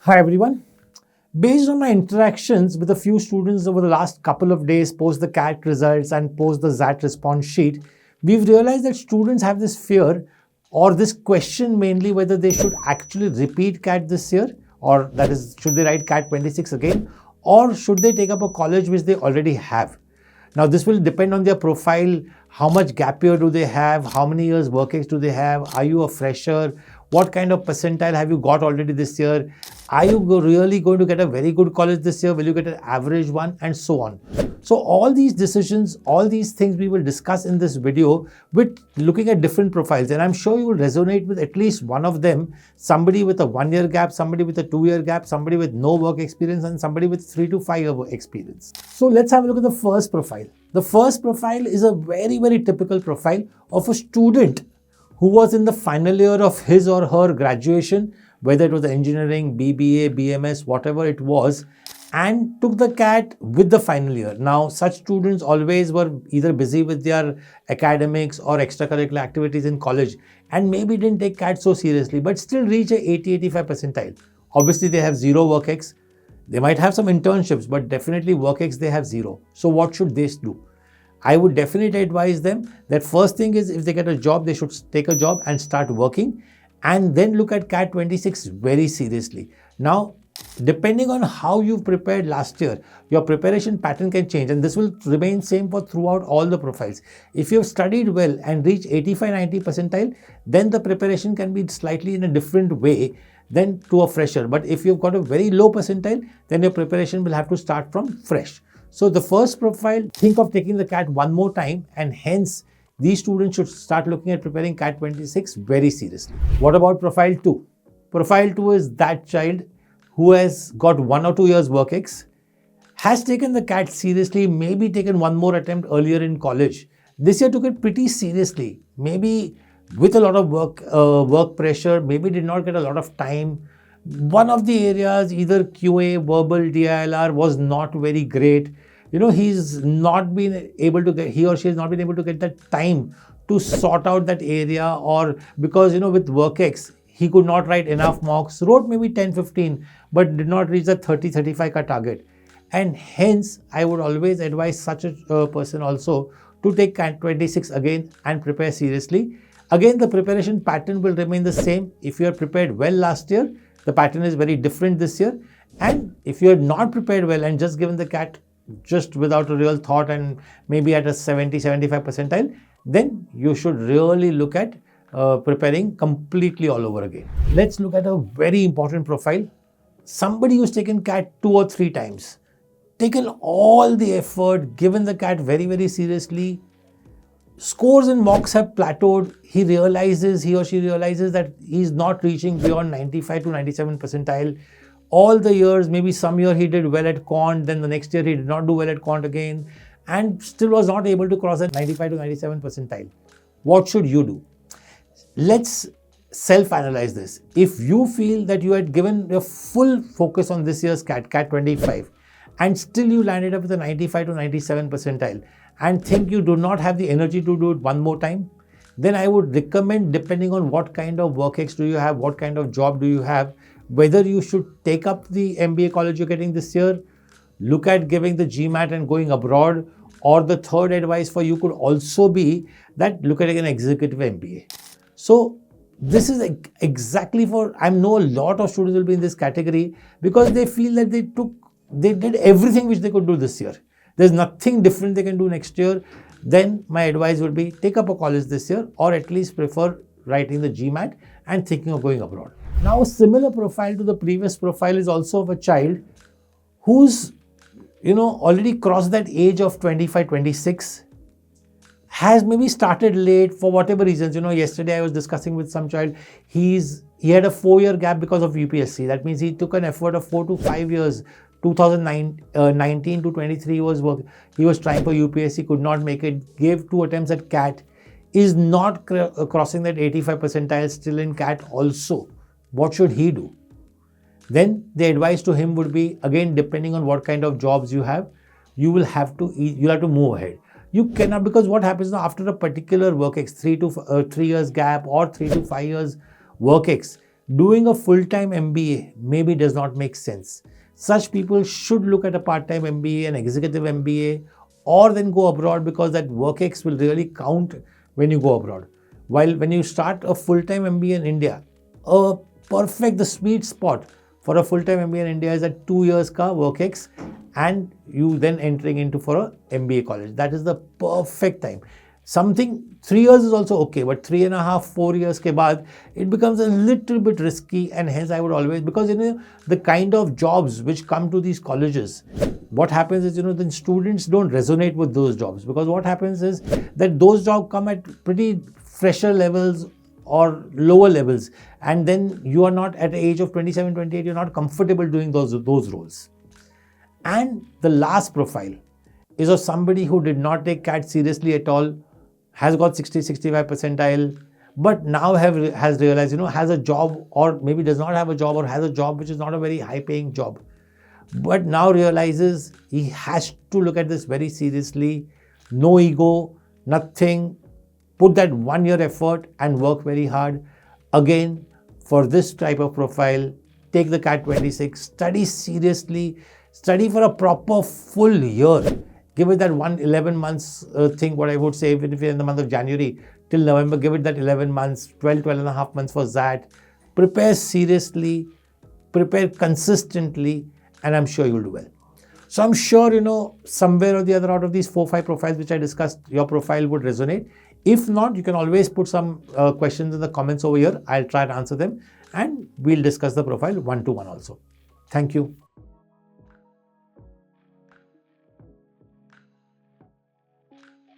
Hi everyone. Based on my interactions with a few students over the last couple of days post the CAT results and post the XAT response sheet, we've realized that students have this fear or this question mainly whether they should actually repeat CAT this year, or that is, should they write CAT 26 again, or should they take up a college which they already have. Now this will depend on their profile, how much gap year do they have, how many years work ex do they have, are you a fresher, what kind of percentile have you got already this year, are you really going to get a very good college this year, will you get an average one, and so on. So all these decisions, all these things we will discuss in this video with looking at different profiles, and I'm sure you will resonate with at least one of them, somebody with a 1 year gap, somebody with a 2 year gap, somebody with no work experience, and somebody with 3 to 5 year work experience. So let's have a look at the first profile. The first profile is a very typical profile of a student who was in the final year of his or her graduation, whether it was engineering, BBA, BMS, whatever it was, and took the CAT with the final year. Now, such students always were either busy with their academics or extracurricular activities in college and maybe didn't take CAT so seriously, but still reach a 80-85 percentile. Obviously, they have zero work ex. They might have some internships, but definitely work ex they have zero. So what should they do? I would definitely advise them that first thing is, if they get a job, they should take a job and start working, and then look at CAT 26 very seriously. Now, depending on how you've prepared last year, your preparation pattern can change, and this will remain same for throughout all the profiles. If you've studied well and reached 85-90 percentile, then the preparation can be slightly in a different way than to a fresher. But if you've got a very low percentile, then your preparation will have to start from fresh. So the first profile, think of taking the CAT one more time, and hence these students should start looking at preparing CAT 26 very seriously. What about profile 2? Profile 2 is that child who has got 1 or 2 years work ex, has taken the CAT seriously, maybe taken one more attempt earlier in college. This year took it pretty seriously, maybe with a lot of work pressure, maybe did not get a lot of time. One of the areas, either QA, verbal, DILR, was not very great. He's not been able to get, he or she has not been able to get that time to sort out that area, or because, with work ex, he could not write enough mocks, wrote maybe 10, 15, but did not reach the 30, 35 ka target. And hence, I would always advise such a person also to take CAT 26 again and prepare seriously. Again, the preparation pattern will remain the same. If you are prepared well last year, the pattern is very different this year. And if you are not prepared well and just given the CAT just without a real thought and maybe at a 70-75 percentile, then you should really look at preparing completely all over again. Let's look at a very important profile. Somebody who's taken CAT 2 or 3 times, taken all the effort, given the CAT very seriously, scores in mocks have plateaued. He or she realizes that he's not reaching beyond 95 to 97 percentile. All the years, maybe some year he did well at quant, then the next year he did not do well at quant again, and still was not able to cross that 95 to 97 percentile. What should you do? Let's self-analyze this. If you feel that you had given your full focus on this year's CAT 25, and still you landed up with a 95 to 97 percentile, and think you do not have the energy to do it one more time, then I would recommend, depending on what kind of work ex do you have, what kind of job do you have, whether you should take up the MBA college you're getting this year, look at giving the GMAT and going abroad, or the third advice for you could also be that look at an executive MBA. So this is exactly for, I know a lot of students will be in this category because they feel that they did everything which they could do this year. There's nothing different they can do next year. Then my advice would be take up a college this year, or at least prefer writing the GMAT and thinking of going abroad. Now, a similar profile to the previous profile is also of a child who's, already crossed that age of 25, 26, has maybe started late for whatever reasons. Yesterday I was discussing with some child, he had a 4-year gap because of UPSC. That means he took an effort of 4 to 5 years. 2019 to 23 he was trying for UPSC, could not make it, gave 2 attempts at CAT, is not crossing that 85 percentile, still in CAT also. What should he do? Then the advice to him would be, again, depending on what kind of jobs you have, you'll have to move ahead. You cannot, because what happens now, after a particular work ex, 3 years gap or 3 to 5 years work ex, doing a full-time MBA maybe does not make sense. Such people should look at a part-time MBA, an executive MBA, or then go abroad, because that WorkX will really count when you go abroad. While when you start a full-time MBA in India, the sweet spot for a full-time MBA in India is at 2 years ka WorkX, and you then entering into for a MBA college. That is the perfect time. 3 years is also okay, but 3.5, 4 years ke baad, it becomes a little bit risky, and hence I would always, because the kind of jobs which come to these colleges, what happens is, the students don't resonate with those jobs, because what happens is that those jobs come at pretty fresher levels or lower levels, and then you are not at the age of 27, 28, you're not comfortable doing those roles. And the last profile is of somebody who did not take CAT seriously at all, has got 60, 65 percentile, but now has realized, has a job, or maybe does not have a job, or has a job which is not a very high paying job, but now realizes he has to look at this very seriously, no ego, nothing, put that 1 year effort and work very hard. Again, for this type of profile, take the CAT 26, study seriously, study for a proper full year. Give it that 11 months thing, what I would say, even if you're in the month of January till November, give it that 11 months, 12 and a half months for that. Prepare seriously, prepare consistently, and I'm sure you'll do well. So I'm sure, somewhere or the other out of these 4-5 profiles which I discussed, your profile would resonate. If not, you can always put some questions in the comments over here. I'll try and answer them, and we'll discuss the profile one-to-one also. Thank you.